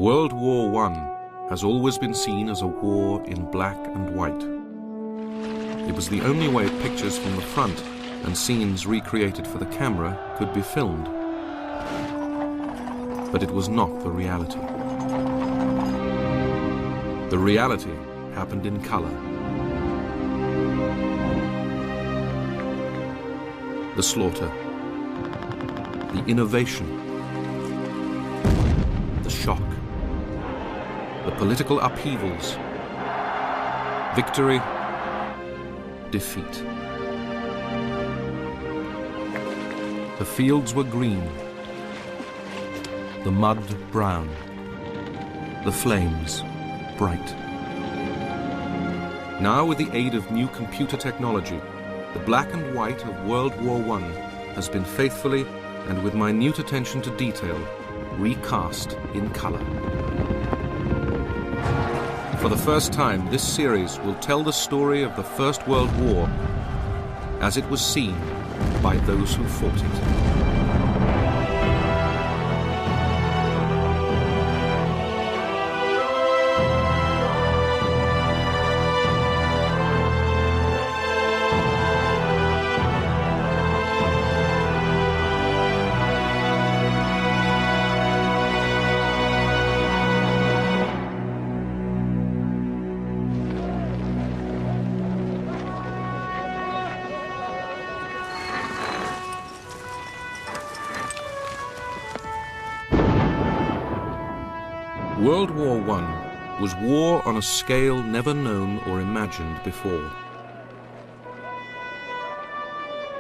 World War I has always been seen as a war in black and white. It was the only way pictures from the front and scenes recreated for the camera could be filmed. But it was not the reality. The reality happened in color. The slaughter, the innovation, the shock, the political upheavals, victory, defeat. The fields were green, the mud brown, the flames bright. Now, with the aid of new computer technology, the black and white of World War I has been faithfully and with minute attention to detail recast in color. For the first time, this series will tell the story of the First World War as it was seen by those who fought it. World War I was war on a scale never known or imagined before.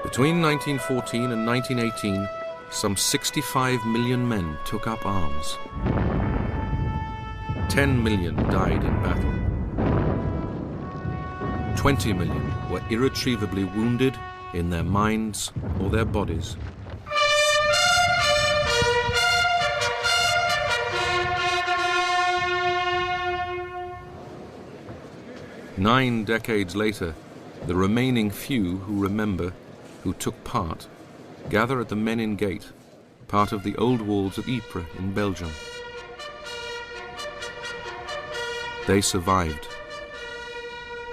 Between 1914 and 1918, some 65 million men took up arms. 10 million died in battle. 20 million were irretrievably wounded in their minds or their bodies. Nine decades later, the remaining few who remember, who took part, gather at the Menin Gate, part of the old walls of Ypres in Belgium. They survived.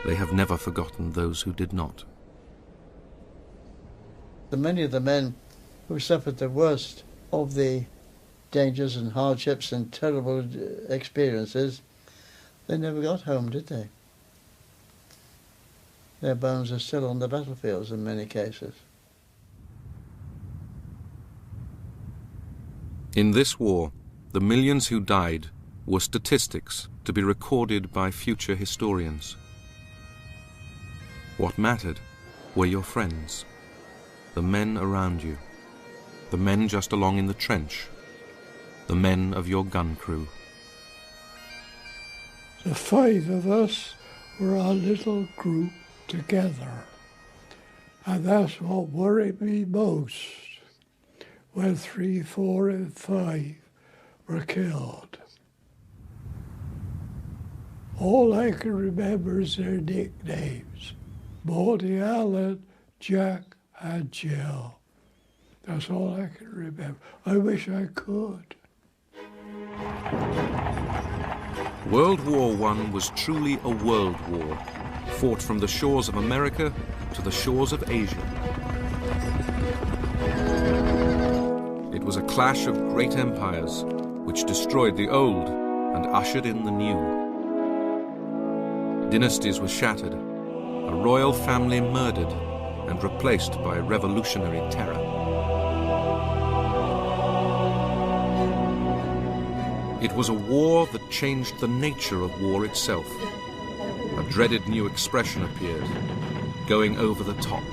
They have never forgotten those who did not. Many of the men who suffered the worst of the dangers and hardships and terrible experiences, they never got home, did they? Their bones are still on the battlefields in many cases. In this war, the millions who died were statistics to be recorded by future historians. What mattered were your friends, the men around you, the men just along in the trench, the men of your gun crew. The 5 of us were a little group together, and that's what worried me most when 3, 4, and 5 were killed. All I can remember is their nicknames: Baldy Allen, Jack, and Jill. That's all I can remember. I wish I could. World War I was truly a world war, fought from the shores of America to the shores of Asia. It was a clash of great empires which destroyed the old and ushered in the new. Dynasties were shattered, a royal family murdered and replaced by revolutionary terror. It was a war that changed the nature of war itself. A dreaded new expression appeared, going over the top.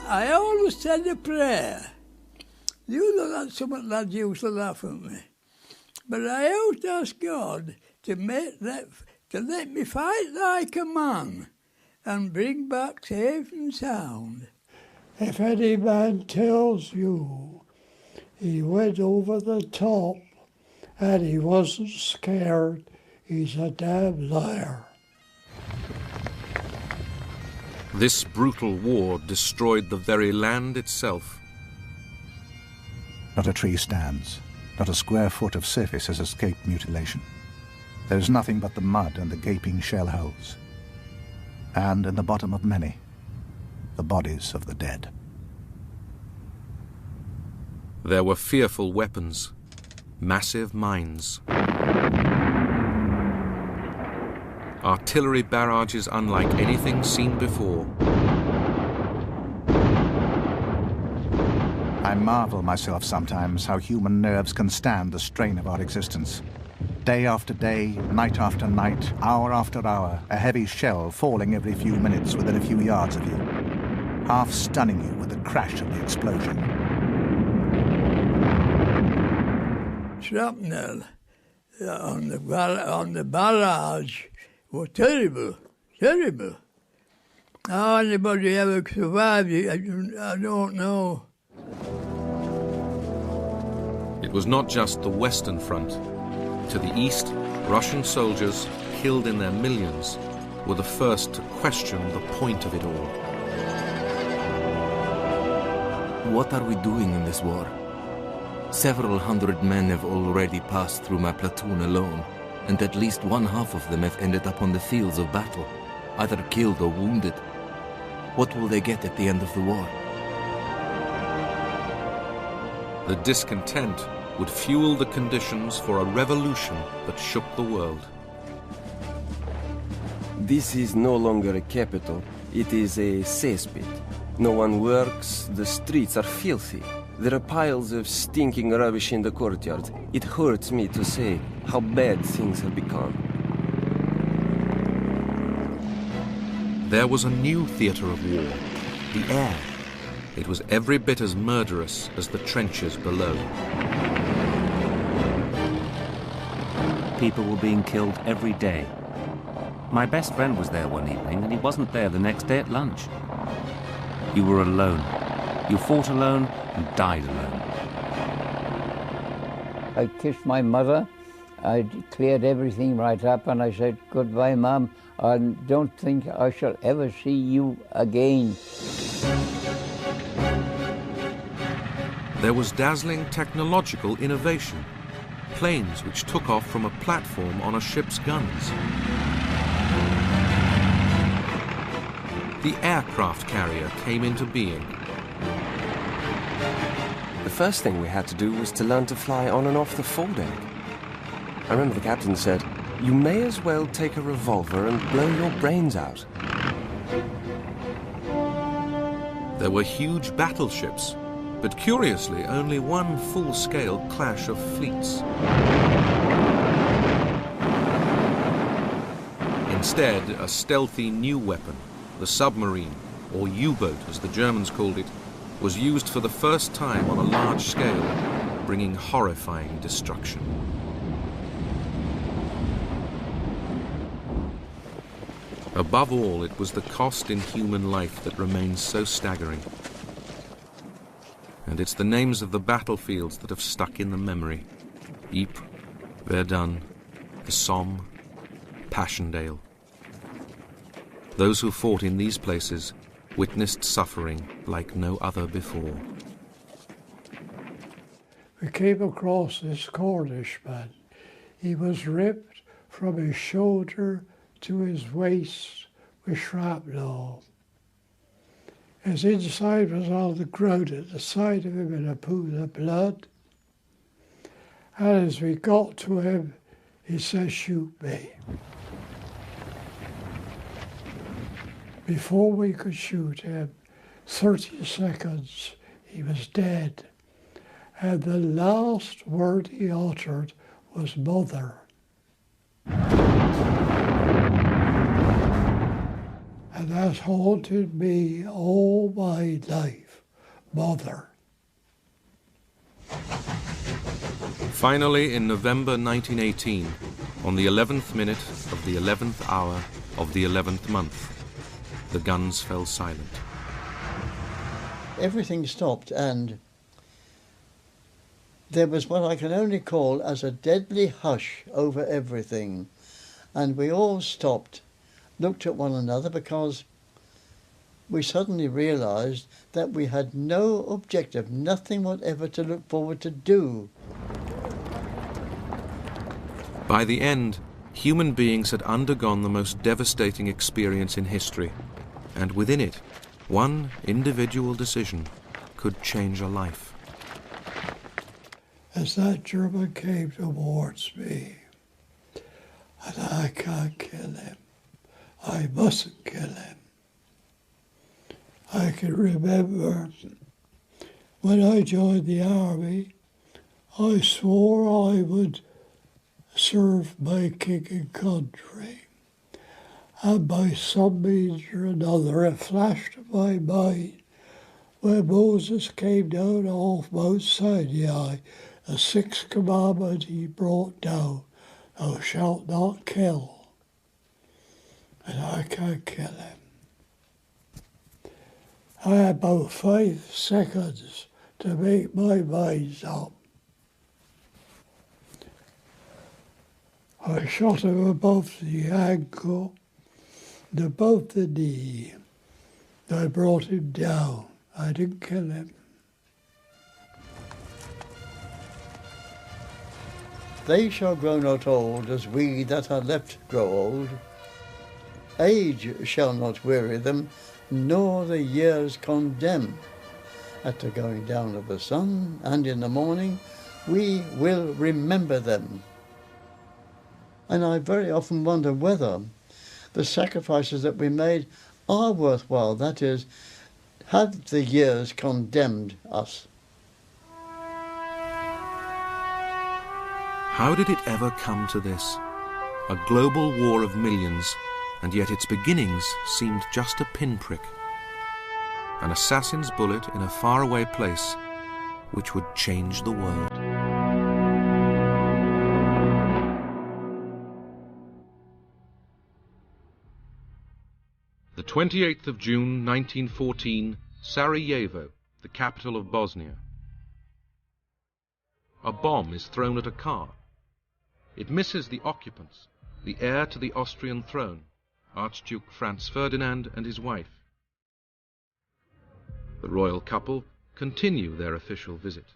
I always said a prayer. You know that's something lads used to laugh at me. But I used to ask God to let me fight like a man and bring back safe and sound. If any man tells you he went over the top and he wasn't scared, he's a damn liar. This brutal war destroyed the very land itself. Not a tree stands, Not a square foot of surface has escaped mutilation. There is nothing but the mud and the gaping shell holes. And in the bottom of many, the bodies of the dead. There were fearful weapons, massive mines, artillery barrages unlike anything seen before. I marvel myself sometimes how human nerves can stand the strain of our existence. Day after day, night after night, hour after hour, a heavy shell falling every few minutes within a few yards of you, half stunning you with the crash of the explosion. Shrapnel on the barrage was terrible, terrible. How anybody ever survived it, I don't know. It was not just the Western Front. To the east, Russian soldiers, killed in their millions, were the first to question the point of it all. What are we doing in this war? Several hundred men have already passed through my platoon alone, and at least one half of them have ended up on the fields of battle, either killed or wounded. What will they get at the end of the war? The discontent would fuel the conditions for a revolution that shook the world. This is no longer a capital. It is a cesspit. No one works, the streets are filthy. There are piles of stinking rubbish in the courtyard. It hurts me to say how bad things have become. There was a new theatre of war, the air. It was every bit as murderous as the trenches below. People were being killed every day. My best friend was there one evening, and he wasn't there the next day at lunch. You were alone. You fought alone and died alone. I kissed my mother. I cleared everything right up, and I said, "Goodbye, Mum. I don't think I shall ever see you again." There was dazzling technological innovation. Planes which took off from a platform on a ship's guns. The aircraft carrier came into being. The first thing we had to do was to learn to fly on and off the foredeck. I remember the captain said, "You may as well take a revolver and blow your brains out." There were huge battleships, but curiously only one full-scale clash of fleets. Instead, a stealthy new weapon, the submarine, or U-boat as the Germans called it, was used for the first time on a large scale, bringing horrifying destruction. Above all, it was the cost in human life that remains so staggering. And it's the names of the battlefields that have stuck in the memory. Ypres, Verdun, the Somme, Passchendaele. Those who fought in these places witnessed suffering like no other before. We came across this Cornish man. He was ripped from his shoulder to his waist with shrapnel. His inside was on the ground at the side of him in a pool of blood. And as we got to him, he said, "Shoot me." Before we could shoot him, 30 seconds, he was dead. And the last word he uttered was "mother." And that haunted me all my life, mother. Finally, in November 1918, on the 11th minute of the 11th hour of the 11th month, the guns fell silent. Everything stopped, and there was what I can only call as a deadly hush over everything. And we all stopped, looked at one another, because we suddenly realized that we had no objective, nothing whatever to look forward to do. By the end, human beings had undergone the most devastating experience in history, and within it, one individual decision could change a life. As that German came towards me, and I can't kill him, I mustn't kill him. I can remember when I joined the army, I swore I would serve my king and country. And by some means or another, it flashed in my mind when Moses came down off Mount Sinai, the sixth commandment he brought down, thou shalt not kill. And I can't kill him. I had about 5 seconds to make my mind up. I shot him above the ankle and above the knee. I brought him down. I didn't kill him. They shall grow not old as we that are left grow old. Age shall not weary them, nor the years condemn. At the going down of the sun and in the morning, we will remember them. And I very often wonder whether the sacrifices that we made are worthwhile. That is, have the years condemned us? How did it ever come to this? A global war of millions, and yet its beginnings seemed just a pinprick. An assassin's bullet in a faraway place which would change the world. The 28th of June, 1914, Sarajevo, the capital of Bosnia. A bomb is thrown at a car. It misses the occupants, the heir to the Austrian throne, Archduke Franz Ferdinand and his wife. The royal couple continue their official visit.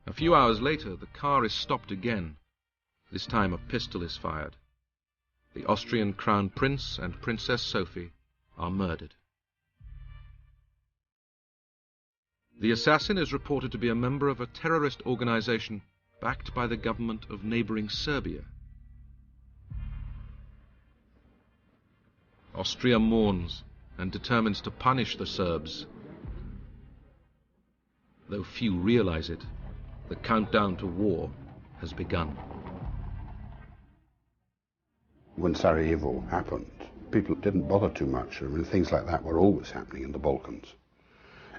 A few hours later, the car is stopped again. This time a pistol is fired. The Austrian Crown Prince and Princess Sophie are murdered. The assassin is reported to be a member of a terrorist organization backed by the government of neighboring Serbia. Austria mourns and determines to punish the Serbs. Though few realize it, the countdown to war has begun. When Sarajevo happened, people didn't bother too much. I mean, things like that were always happening in the Balkans.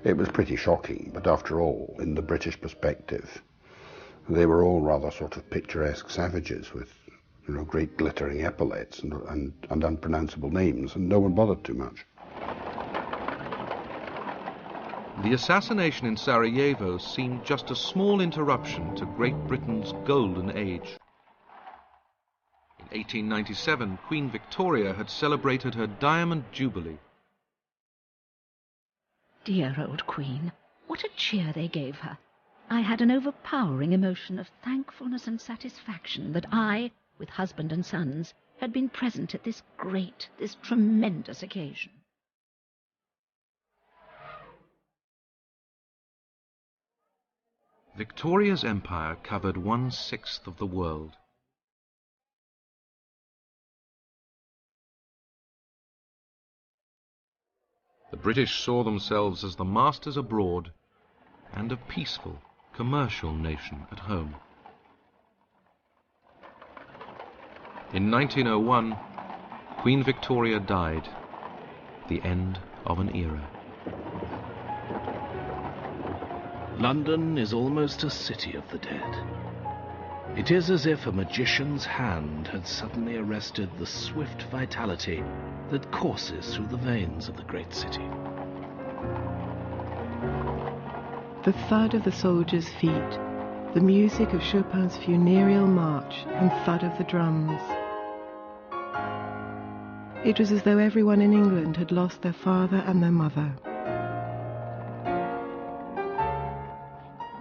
It was pretty shocking, but after all, in the British perspective, they were all rather sort of picturesque savages with, great glittering epaulets and unpronounceable names, and no one bothered too much. The assassination in Sarajevo seemed just a small interruption to Great Britain's golden age. In 1897, Queen Victoria had celebrated her Diamond Jubilee. Dear old Queen, what a cheer they gave her. I had an overpowering emotion of thankfulness and satisfaction that I, with husband and sons, had been present at this tremendous occasion. Victoria's empire covered 1/6 of the world. The British saw themselves as the masters abroad and a peaceful, commercial nation at home. In 1901, Queen Victoria died, the end of an era. London is almost a city of the dead. It is as if a magician's hand had suddenly arrested the swift vitality that courses through the veins of the great city. The thud of the soldiers' feet, the music of Chopin's funereal march and thud of the drums. It was as though everyone in England had lost their father and their mother.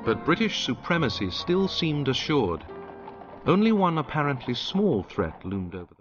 But British supremacy still seemed assured. Only one apparently small threat loomed over them.